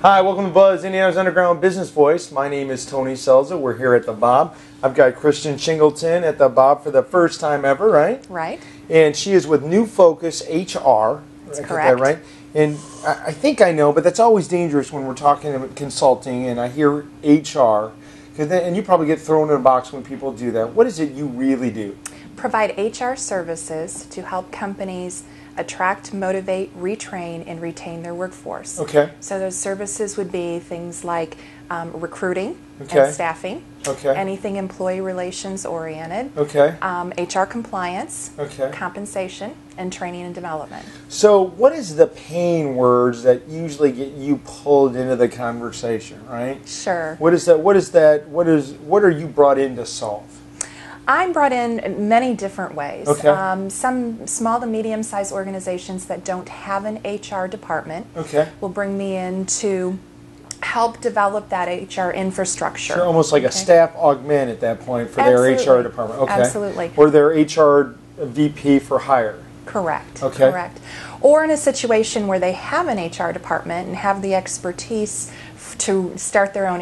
Hi, welcome to Buzz, Indiana's Underground Business Voice. My name is Tony Selza. We're here at the Bob. I've got Kristen Shingleton at the Bob for the first time ever, right? Right. And she is with New Focus HR. That's correct. That right? And I think I know, but that's always dangerous when we're talking about consulting and I hear HR. And you probably get thrown in a box when people do that. What is it you really do? Provide HR services to help companies attract, motivate, retrain, and retain their workforce. Okay. So those services would be things like recruiting Okay. and staffing, Okay. anything employee relations oriented, Okay. HR compliance, Okay. compensation, and training and development. So what is the pain words that usually get you pulled into the conversation, right? Sure. What is that? What are you brought in to solve? I'm brought in many different ways. Okay. Some small to medium-sized organizations that don't have an HR department Okay. will bring me in to help develop that HR infrastructure. Sure, almost like a staff augment at that point for their HR department. Okay. Absolutely. Or their HR VP for hire. Correct. Okay. Correct. Or in a situation where they have an HR department and have the expertise to start their own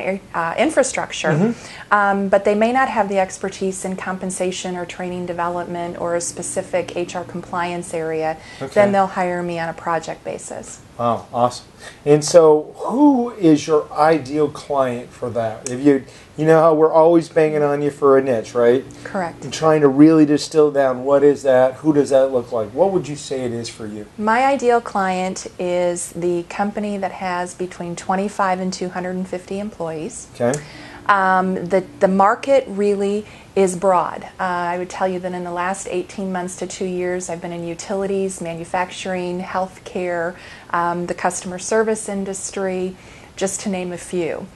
infrastructure, but they may not have the expertise in compensation or training development or a specific HR compliance area, then they'll hire me on a project basis. Wow, awesome. And so who is your ideal client for that? If you know how we're always banging on you for a niche, right? Correct. And trying to really distill down what is that, who does that look like? What would you say it is for you? My ideal client is the company that has between 25 and 250 employees. Okay. The market really is broad. I would tell you that in the last 18 months to 2 years, I've been in utilities, manufacturing, healthcare, the customer service industry, just to name a few.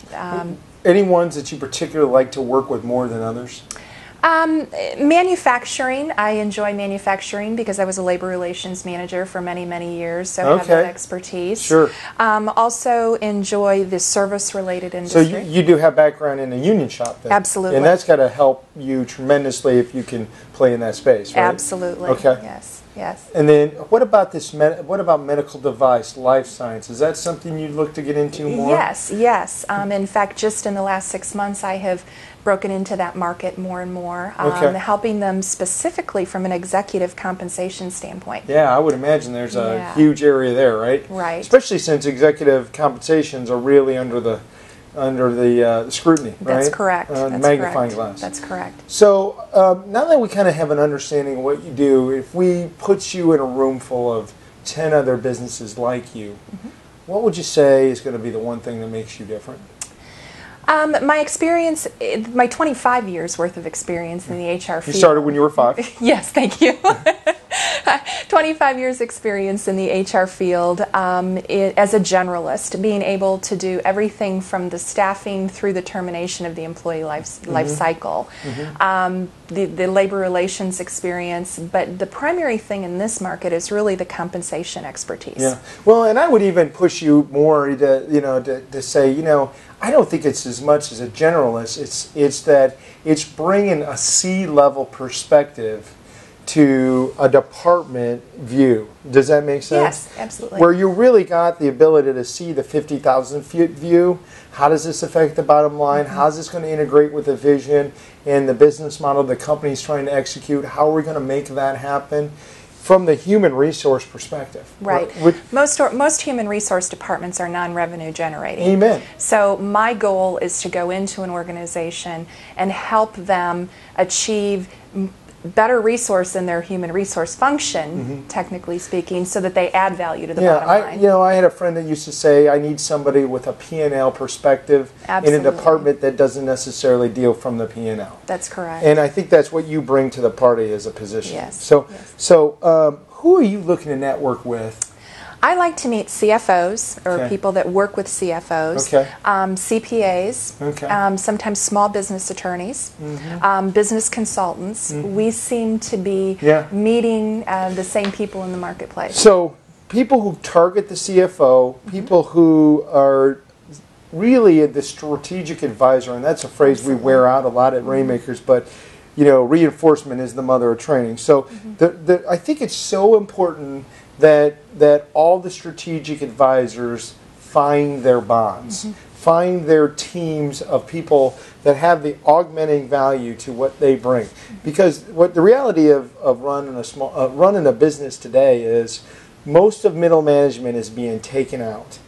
Any ones that you particularly like to work with more than others? Manufacturing. I enjoy manufacturing because I was a labor relations manager for many, many years, so I have that expertise. Sure. Also enjoy the service-related industry. So you do have background in a union shop then? Absolutely. And that's got to help you tremendously if you can play in that space, right? Absolutely. Okay. Yes. Yes. And then what about this? What about medical device, life science? Is that something you'd look to get into more? Yes, yes. In fact, just in the last 6 months, I have broken into that market more and more, helping them specifically from an executive compensation standpoint. Yeah, I would imagine there's a huge area there, right? Right. Especially since executive compensations are really under the scrutiny, right? That's correct. That's magnifying correct. glass. That's correct. So now that we kind of have an understanding of what you do, if we put you in a room full of 10 other businesses like you, what would you say is going to be the one thing that makes you different? My experience, my 25 years worth of experience in the HR field. You started when you were 5? Yes, thank you. 25 years experience in the HR field as a generalist, being able to do everything from the staffing through the termination of the employee life cycle, the labor relations experience, but the primary thing in this market is really the compensation expertise. Yeah. Well, and I would even push you more to say, I don't think it's as much as a generalist. It's that it's bringing a C-level perspective to a department view. Does that make sense? Yes, absolutely. Where you really got the ability to see the 50,000 feet view. How does this affect the bottom line? How is this going to integrate with the vision and the business model the company's trying to execute? How are we going to make that happen? From the human resource perspective. Right. Most human resource departments are non-revenue generating. Amen. So my goal is to go into an organization and help them achieve better resource in their human resource function, technically speaking, so that they add value to the bottom line. I had a friend that used to say, I need somebody with a P&L perspective in a department that doesn't necessarily deal from the P&L. That's correct. And I think that's what you bring to the party as a position. Yes. So who are you looking to network with? I like to meet CFOs or people that work with CFOs, CPAs, sometimes small business attorneys, business consultants. We seem to be meeting the same people in the marketplace. So people who target the CFO, people who are really the strategic advisor, and that's a phrase we wear out a lot at Rainmakers, but reinforcement is the mother of training. So I think it's so important that all the strategic advisors find their bonds, find their teams of people that have the augmenting value to what they bring. Because what the reality of running a business today is most of middle management is being taken out.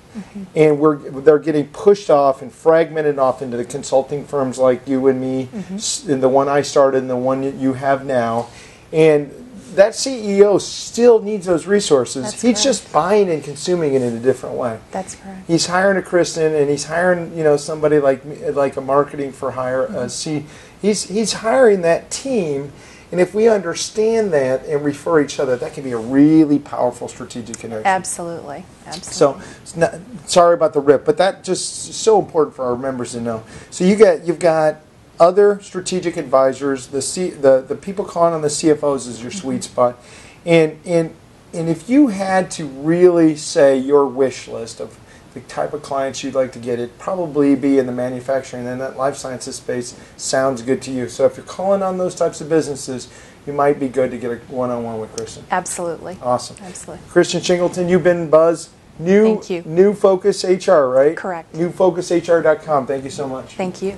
And they're getting pushed off and fragmented off into the consulting firms like you and me, and the one I started and the one that you have now. And that CEO still needs those resources. That's He's correct. just buying and consuming it in a different way. That's correct. He's hiring a Kristen, and he's hiring somebody like a marketing for hire. He's hiring that team. And if we understand that and refer each other, that can be a really powerful strategic connection. Absolutely. So, sorry about the rip, but that just is so important for our members to know. So you've got other strategic advisors. The people calling on the CFOs is your sweet spot, and if you had to really say your wish list of the type of clients you'd like to get, it'd probably be in the manufacturing and that life sciences space sounds good to you. So if you're calling on those types of businesses, you might be good to get a one-on-one with Kristen. Absolutely. Awesome. Absolutely. Kristen Shingleton, you've been Buzz. Thank you. New Focus HR, right? Correct. NewFocusHR.com. Thank you so much. Thank you.